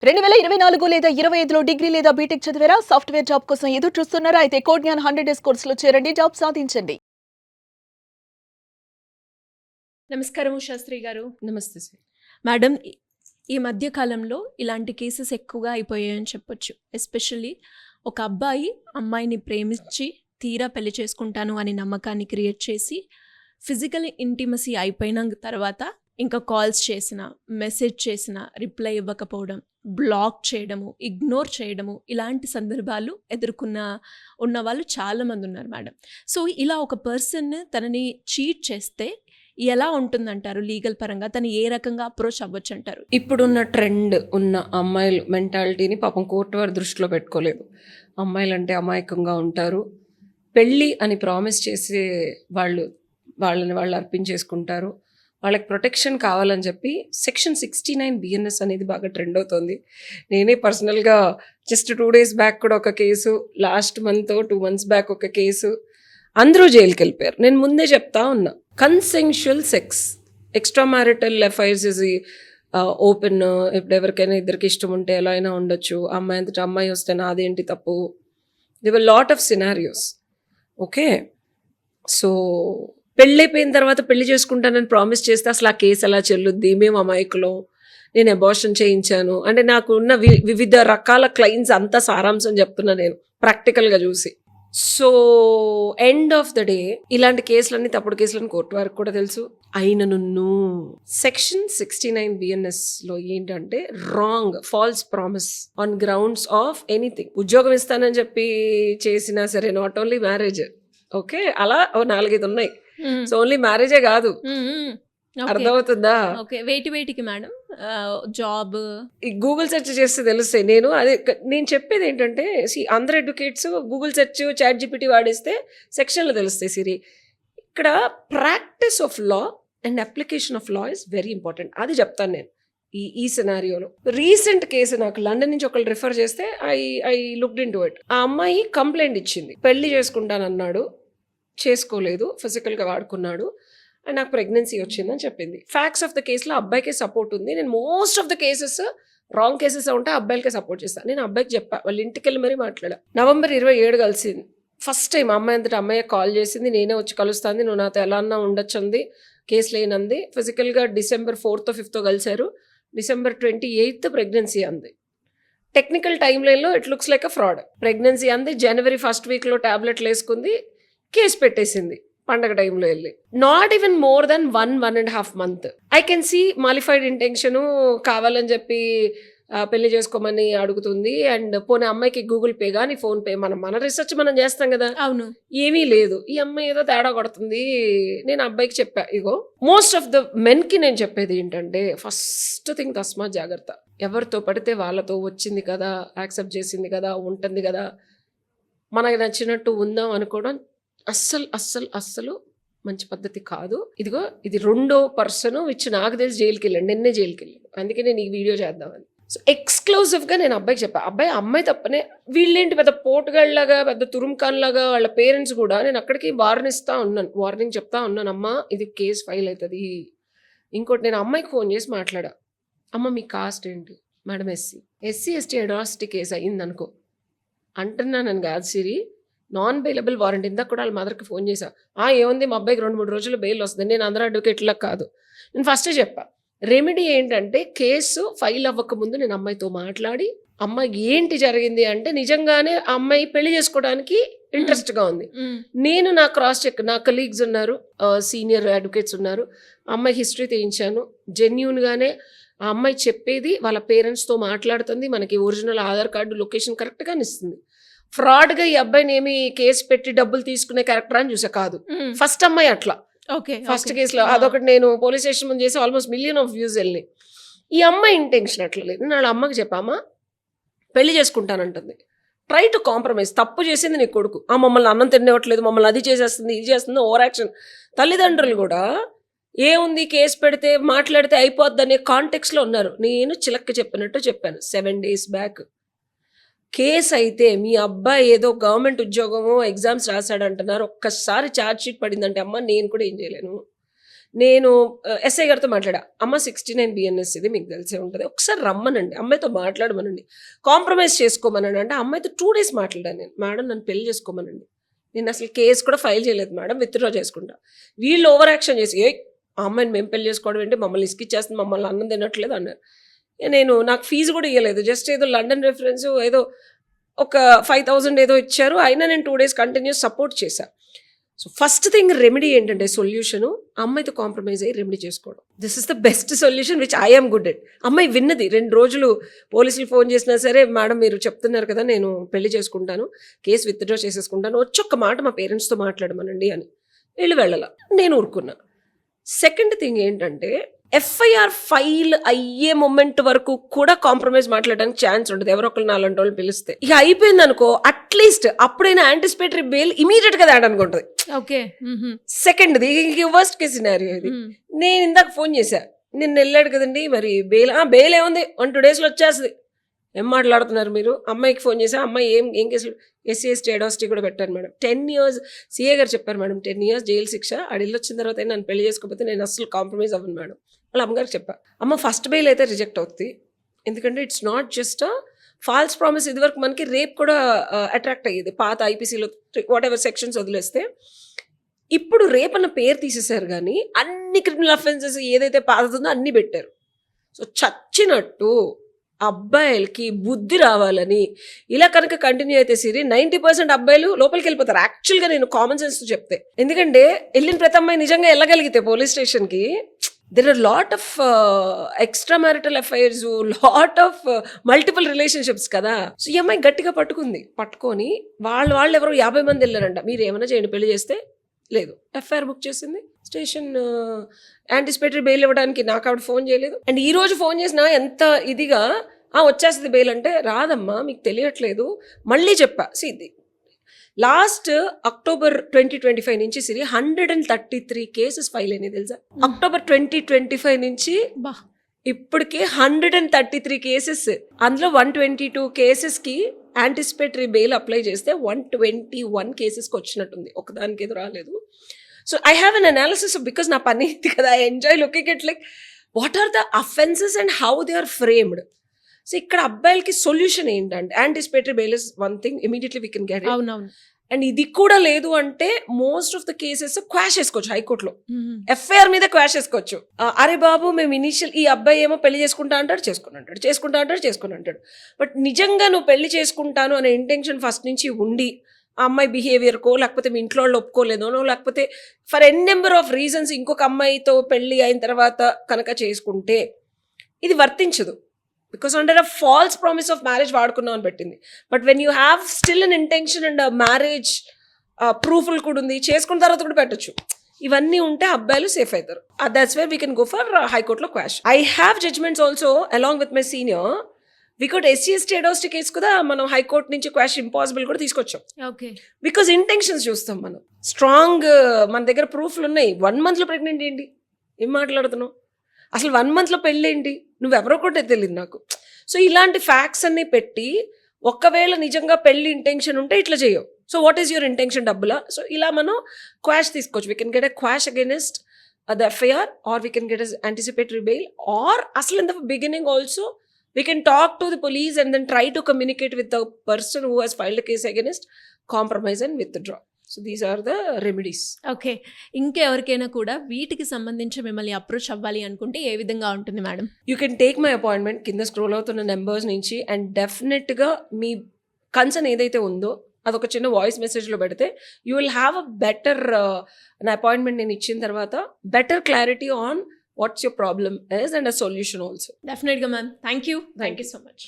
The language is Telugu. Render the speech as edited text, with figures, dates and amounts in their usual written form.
2024 లేదా 25లో డిగ్రీ లేదా బీటెక్ చదివారా? సాఫ్ట్‌వేర్ జాబ్ కోసం ఎదురు చూస్తున్నారా? అయితే కోడ్ జ్ఞాన్ 100 డేస్ కోర్సులో చేరండి. జాబ్ సాధించండి. నమస్కారం శాస్త్రి గారు. నమస్తే సార్. మేడం, ఈ మధ్య కాలంలో ఇలాంటి కేసెస్ ఎక్కువగా అయిపోయాయని చెప్పొచ్చు. ఎస్పెషల్లీ ఒక అబ్బాయి అమ్మాయిని ప్రేమించి తీరా పెళ్లి చేసుకుంటాను అని నమ్మకాన్ని క్రియేట్ చేసి ఫిజికల్ ఇంటిమసీ అయిపోయిన తర్వాత ఇంకా కాల్స్ చేసిన, మెసేజ్ చేసిన రిప్లై ఇవ్వకపోవడం, బ్లాక్ చేయడము, ఇగ్నోర్ చేయడము, ఇలాంటి సందర్భాలు ఉన్న వాళ్ళు చాలామంది ఉన్నారు మేడం. సో ఇలా ఒక పర్సన్ తనని చీట్ చేస్తే ఎలా ఉంటుందంటారు? లీగల్ పరంగా తను ఏ రకంగా అప్రోచ్ అవ్వచ్చు అంటారు? ఇప్పుడున్న ట్రెండ్ ఉన్న అమ్మాయిలు మెంటాలిటీని పాపం కోర్టు వారు దృష్టిలో పెట్టుకోలేదు. అమ్మాయిలు అంటే అమాయకంగా ఉంటారు, పెళ్ళి అని ప్రామిస్ చేసే వాళ్ళని వాళ్ళు అర్పించేసుకుంటారు, వాళ్ళకి ప్రొటెక్షన్ కావాలని చెప్పి సెక్షన్ 69 బిఎన్ఎస్ అనేది బాగా ట్రెండ్ అవుతుంది. నేనే పర్సనల్గా జస్ట్ 2 days బ్యాక్ కూడా ఒక case, last month 2 months back ఒక కేసు, అందరూ జైలుకి వెళ్ళిపోయారు. నేను ముందే చెప్తా ఉన్నా, consensual sex, extra marital affairs is open. ఇప్పుడు ఎవరికైనా ఇద్దరికి ఇష్టం ఉంటే ఎలా అయినా ఉండొచ్చు. అమ్మాయి అంతటా అమ్మాయి వస్తే నాదేంటి తప్పు? They were lot of scenarios. Okay, so పెళ్ళైపోయిన తర్వాత పెళ్లి చేసుకుంటానని ప్రామిస్ చేస్తే అసలు ఆ కేసు ఎలా చెల్లుద్ది? మేము అమాయకులం, నేను అబార్షన్ చేయించాను అంటే నాకు ఉన్న వివిధ రకాల క్లైమ్స్ అంతా సారాంశం చెప్తున్నా నేను ప్రాక్టికల్గా చూసి. So end of the day ఇలాంటి కేసులన్నీ తప్పుడు కేసులని కోర్టు వారికి కూడా తెలుసు. అయినను సెక్షన్ 69 బిఎన్ఎస్లో ఏంటంటే wrong, falls promise on grounds of anything. ఉద్యోగం ఇస్తానని చెప్పి చేసినా సరే, నాట్ ఓన్లీ మ్యారేజ్, ఓకే, అలా 4-5 ఉన్నాయి. సో ఓన్లీ మ్యారేజే కాదు, అర్థమవుతుందా? వేటికి మేడం జాబ్ గూగుల్ సెర్చ్ చేస్తే తెలుస్తాయి. నేను చెప్పేది ఏంటంటే, అందరు advocates Google search, chat GPT వాడేస్తే సెక్షన్లు తెలుస్తాయి సిరి. ఇక్కడ practice of law and application of law is very important. అది చెప్తాను నేను ఈ సినారియోలో. రీసెంట్ కేసు నాకు లండన్ నుంచి ఒకళ్ళు రిఫర్ చేస్తే I looked in to it. ఆ అమ్మాయి కంప్లైంట్ ఇచ్చింది, పెళ్లి చేసుకుంటానన్నాడు, చేసుకోలేదు, ఫిజికల్గా వాడుకున్నాడు అండ్ నాకు ప్రెగ్నెన్సీ వచ్చిందని చెప్పింది. ఫ్యాక్ట్స్ ఆఫ్ ద కేసులో అబ్బాయికే సపోర్ట్ ఉంది. నేను most of the cases wrong cases ఉంటే అబ్బాయిలకే సపోర్ట్ చేస్తాను. నేను అబ్బాయికి చెప్పా, వాళ్ళ ఇంటికి వెళ్ళి మరీ మాట్లాడా. November 27 కలిసింది ఫస్ట్ టైం. అమ్మాయి అంతటా అమ్మాయి కాల్ చేసింది, నేనే వచ్చి కలుస్తాను, నువ్వు నాతో ఎలా అన్నా ఉండొచ్చు అంది, కేసు లేనంది. ఫిజికల్గా December 4th or 5th కలిశారు. December 28th ప్రెగ్నెన్సీ అంది. టెక్నికల్ టైం లైన్లో it looks like a fraud. Pregnancy అంది, January 1st weekలో టాబ్లెట్లు వేసుకుంది, కేసు పెట్టేసింది పండగ టైంలో వెళ్ళి. Not even more than 1.5 months. I can see malafide intention, కావాలని చెప్పి పెళ్లి చేసుకోమని అడుగుతుంది. అండ్ పోనీ అమ్మాయికి గూగుల్ పే కానీ ఫోన్ పే, మన రీసెర్చ్ మనం చేస్తాం కదా. అవును, ఏమీ లేదు, ఈ అమ్మాయి ఏదో తేడా కొడుతుంది. నేను అబ్బాయికి చెప్పా, ఇగో మోస్ట్ ఆఫ్ ద మెన్కి నేను చెప్పేది ఏంటంటే, ఫస్ట్ థింగ్ తస్మా జాగ్రత్త. ఎవరితో పడితే వాళ్ళతో వచ్చింది కదా, యాక్సెప్ట్ చేసింది కదా, ఉంటుంది కదా, మనకి నచ్చినట్టు ఉందాం అనుకోవడం అస్సలు మంచి పద్ధతి కాదు. ఇదిగో ఇది 2వ పర్సన్ విచ్ నాకు తెలిసి జైలుకి వెళ్ళాడు, నిన్నే జైలుకి వెళ్ళాడు. అందుకే నేను ఈ వీడియో చేద్దామని. సో ఎక్స్క్లూజివ్గా నేను అబ్బాయికి చెప్పా, అమ్మాయి తప్పనే, వీళ్ళేంటి పెద్ద పోటుగాళ్ళలాగా, పెద్ద తురుంకాన్లాగా, వాళ్ళ పేరెంట్స్ కూడా. నేను అక్కడికి వార్నింగ్ చెప్తా ఉన్నాను, అమ్మ ఇది కేసు ఫైల్ అవుతుంది. ఇంకోటి, నేను అమ్మాయికి ఫోన్ చేసి మాట్లాడా, అమ్మ మీ కాస్ట్ ఏంటి? మేడం ఎస్సీ అట్రాసిటీ కేసు అయ్యింది అనుకో అంటున్నాను కాదు సిరి, నాన్ బెయిలబుల్ వారెంట్. ఇందాక కూడా వాళ్ళ మదర్కి ఫోన్ చేశా, ఏముంది మా అబ్బాయికి 2-3 రోజుల్లో బెయిల్ వస్తుంది. నేను అందరూ అడ్వకేట్లా కాదు, నేను ఫస్టే చెప్పా. రెమెడీ ఏంటంటే, కేసు ఫైల్ అవ్వకముందు నేను అమ్మాయితో మాట్లాడి, అమ్మాయి ఏంటి జరిగింది అంటే, నిజంగానే ఆ అమ్మాయి పెళ్లి చేసుకోవడానికి ఇంట్రెస్ట్గా ఉంది. నేను నా క్రాస్ చెక్, నా కలీగ్స్ ఉన్నారు, సీనియర్ అడ్వకేట్స్ ఉన్నారు, అమ్మాయి హిస్టరీ తీయించాను. జెన్యూన్గానే ఆ అమ్మాయి చెప్పేది, వాళ్ళ పేరెంట్స్తో మాట్లాడుతుంది, మనకి ఒరిజినల్ ఆధార్ కార్డు లొకేషన్ కరెక్ట్గానే ఇస్తుంది. ఫ్రాడ్గా ఈ అబ్బాయిని ఏమి కేసు పెట్టి డబ్బులు తీసుకునే క్యారెక్టర్ అని చూసా కాదు. ఫస్ట్ అమ్మాయి అట్లా, ఫస్ట్ కేసులో అదొకటి నేను పోలీస్ స్టేషన్ ముందు చేసి ఆల్మోస్ట్ 1 million views వెళ్ళినాయి. ఈ అమ్మాయి ఇంటెన్షన్ అట్లా లేదు. నేను వాళ్ళ అమ్మకి చెప్పామా, పెళ్లి చేసుకుంటానంటుంది, ట్రై టు కాంప్రమైజ్. తప్పు చేసింది నీ కొడుకు, మమ్మల్ని అన్నం తినేవట్లేదు, మమ్మల్ని అది చేసేస్తుంది, ఇది చేస్తుంది, ఓవర్ యాక్షన్. తల్లిదండ్రులు కూడా ఏముంది కేసు పెడితే మాట్లాడితే అయిపోద్ది అనే కాంటెక్స్లో ఉన్నారు. నేను చిలక్క చెప్పినట్టు చెప్పాను 7 days బ్యాక్. కేసు అయితే మీ అబ్బాయి ఏదో గవర్నమెంట్ ఉద్యోగమో ఎగ్జామ్స్ రాశాడంటున్నారు, ఒక్కసారి ఛార్జ్ షీట్ పడిందంటే అమ్మ నేను కూడా ఏం చేయలేను. నేను ఎస్ఐ గారితో మాట్లాడా, అమ్మ 69 బిఎన్ఎస్ ఇది మీకు తెలిసే ఉంటుంది, ఒకసారి రమ్మనండి, అమ్మాయితో మాట్లాడమనండి, కాంప్రమైజ్ చేసుకోమనండి అంటే అమ్మాయితో 2 days మాట్లాడాను నేను. మేడం నన్ను పెళ్లి చేసుకోమనండి, నేను అసలు కేసు కూడా ఫైల్ చేయలేదు మేడం, విత్డ్రా చేసుకుంటా. వీళ్ళు ఓవర్ యాక్షన్ చేసి ఆ అమ్మాయిని మేము పెళ్లి చేసుకోవడం ఏంటి, మమ్మల్ని ఇసుకిచ్చేస్తుంది, మమ్మల్ని అన్నం తినట్లేదు అన్నారు. నేను నాకు ఫీజు కూడా ఇవ్వలేదు, జస్ట్ ఏదో లండన్ రెఫరెన్స్ ఏదో ఒక 5,000 ఏదో ఇచ్చారు, అయినా నేను 2 days కంటిన్యూస్ సపోర్ట్ చేశాను. సో ఫస్ట్ థింగ్ రెమెడీ ఏంటంటే సొల్యూషన్ అమ్మాయితో కాంప్రమైజ్ అయ్యి రెమెడీ చేసుకోవడం. This is the best solution which I'm good at. అమ్మాయి విన్నది, 2 రోజులు పోలీసులు ఫోన్ చేసినా సరే, మేడం మీరు చెప్తున్నారు కదా నేను పెళ్లి చేసుకుంటాను, కేసు విత్డ్రా చేసేసుకుంటాను, వచ్చి ఒక్క మాట మా పేరెంట్స్తో మాట్లాడమనండి అని. వీళ్ళు వెళ్ళాల, నేను ఊరుకున్నా. సెకండ్ థింగ్ ఏంటంటే ఎఫ్ఐఆర్ ఫైల్ అయ్యే మూమెంట్ వరకు కూడా కాంప్రమైజ్ మాట్లాడడానికి ఛాన్స్ ఉంటుంది, ఎవరో ఒకరు 4 రోజులు పిలిస్తే. ఇక అయిపోయింది అనుకో, అట్లీస్ట్ అప్పుడైనా యాంటిసిపేటరీ బెయిల్ ఇమీడియట్ గా తేడానికి ఉంటుంది. ఓకే. సెకండ్ది వర్స్ట్ కేస్ సినారియో ఇది. నేను ఇందాక ఫోన్ చేశా, నిన్న వెళ్ళాడు కదండి మరి బెయిల్ ఏముంది 1-2 days వచ్చేస్తుంది, ఏం మాట్లాడుతున్నారు మీరు. అమ్మాయికి ఫోన్ చేశా, అమ్మాయి ఏం కేసులు, SC ST అట్రాసిటీ కూడా పెట్టాను మేడం, 10 years CA గారు చెప్పారు మేడం 10 years జైలు శిక్ష, అడిల్లు వచ్చిన తర్వాత నన్ను పెళ్లి చేసుకోకపోతే నేను అసలు కాంప్రమైజ్ అవ్వను మేడం. వాళ్ళ అమ్మగారికి చెప్పా, అమ్మ ఫస్ట్ బెయిల్ అయితే రిజెక్ట్ అవుతుంది, ఎందుకంటే it's not just falls promise. ఇదివరకు మనకి రేప్ కూడా అట్రాక్ట్ అయ్యేది పాత IPCలో వాట్ ఎవర్ సెక్షన్స్ వదిలేస్తే. ఇప్పుడు రేప్ అన్న పేరు తీసేశారు కానీ అన్ని క్రిమినల్ అఫెన్సెస్ ఏదైతే పాతుందో అన్ని పెట్టారు. సో చచ్చినట్టు అబ్బాయిలకి బుద్ధి రావాలని ఇలా కనుక కంటిన్యూ అయితే సిరి 90% అబ్బాయిలు లోపలికి వెళ్ళిపోతారు. యాక్చువల్గా నేను కామన్ సెన్స్ చెప్తే, ఎందుకంటే వెళ్ళిన ప్రతి అమ్మాయి నిజంగా వెళ్ళగలిగితే పోలీస్ స్టేషన్కి, there are lot of extramarital affairs, lot of multiple relationships కదా. సో ఈ అమ్మాయి గట్టిగా పట్టుకొని వాళ్ళు ఎవరో 50 మంది వెళ్ళారంట, మీరు ఏమైనా చేయండి పెళ్లి చేస్తే, లేదు ఎఫ్ఐఆర్ బుక్ చేసింది, స్టేషన్ యాంటిసిపేటరీ బెయిల్ ఇవ్వడానికి నాకు ఆవిడ ఫోన్ చేయలేదు. అండ్ ఈ రోజు ఫోన్ చేసినా ఎంత ఇదిగా వచ్చేస్తుంది బెయిల్ అంటే, రాదమ్మా మీకు తెలియట్లేదు, మళ్ళీ చెప్పా. ఇది లాస్ట్ October 2025 నుంచి సిరి 133 కేసెస్ ఫైల్ అయినాయి తెలుసా. October 2025 నుంచి ఇప్పటికే 133 కేసెస్, అందులో 122 కేసెస్కి యాంటిసిపేటరీ బెయిల్ అప్లై చేస్తే 121 కేసెస్కి వచ్చినట్టుంది, ఒకదానికి ఏదో రాలేదు. So I have an analysis because నా పని ఇది కదా, I enjoy looking it like what are the offences and how they are framed. So ఇక్కడ అబ్బాయిలకి సొల్యూషన్ ఏంటంటే anticipatory bail is one thing, immediately we can get it. అవునవును. అండ్ ఇది కూడా లేదు అంటే most of the cases quash చేసుకోవచ్చు హైకోర్టులో, ఎఫ్ఐఆర్ మీద క్వాష్ చేసుకోవచ్చు. అరే బాబు మేము ఇనిషియల్ ఈ అబ్బాయి ఏమో పెళ్లి చేసుకుంటా అంటాడు, చేసుకుని అంటాడు. బట్ నిజంగా నువ్వు పెళ్లి చేసుకుంటాను అనే ఇంటెన్షన్ ఫస్ట్ నుంచి ఉండి ఆ అమ్మాయి బిహేవియర్కో లేకపోతే మీ ఇంట్లో వాళ్ళు ఒప్పుకోలేదోనో లేకపోతే for an number of reasons ఇంకొక అమ్మాయితో పెళ్లి అయిన తర్వాత కనుక చేసుకుంటే ఇది వర్తించదు. Because under a false promise of marriage వాడుకున్నాం అని పెట్టింది. But when you have still an intention and marriage ప్రూఫ్లు కూడా ఉంది, చేసుకున్న తర్వాత కూడా పెట్టచ్చు, ఇవన్నీ ఉంటే అబ్బాయిలు సేఫ్ అవుతారు. That's where we can go for హైకోర్టులో quash. I have judgements also along with my senior. Because SC ST atrocity case కూడా మనం హైకోర్టు నుంచి క్వాష్ ఇంపాసిబుల్ కూడా తీసుకొచ్చాం. బికాస్ ఇంటెన్షన్స్ చూస్తాం మనం, స్ట్రాంగ్ మన దగ్గర ప్రూఫ్లు ఉన్నాయి. 1 month ప్రెగ్నెంట్ ఏంటి, ఏం మాట్లాడుతున్నావు, అసలు 1 month పెళ్ళి ఏంటి, నువ్వెవరో కూడా తెలియదు నాకు. సో ఇలాంటి ఫ్యాక్ట్స్ అన్ని పెట్టి ఒకవేళ నిజంగా పెళ్లి ఇంటెన్షన్ ఉంటే ఇట్లా చేయవు. So what is your intention, డబ్బులా? సో ఇలా మనం క్వాష్ తీసుకోవచ్చు. We can get a quash against the FIR or we can get a anticipatory bail, or అసలు in the beginning also we can talk to the police and then try to communicate with the person who has filed a case against, compromise and withdraw. So these are the remedies. Okay. ఇంకెవరికైనా కూడా వీటికి సంబంధించి మిమ్మల్ని అప్రోచ్ అవ్వాలి అనుకుంటే ఏ విధంగా ఉంటుంది madam? You can take my appointment కింద స్క్రోల్ అవుతున్న నెంబర్స్ నుంచి, అండ్ డెఫినెట్గా మీ కన్సర్న్ ఏదైతే ఉందో అదొక చిన్న వాయిస్ మెసేజ్లో పెడితే you will have a better నా అపాయింట్మెంట్ నేను ఇచ్చిన తర్వాత better clarity on what's your problem is and a solution also. Definitely, ma'am. Thank you so much.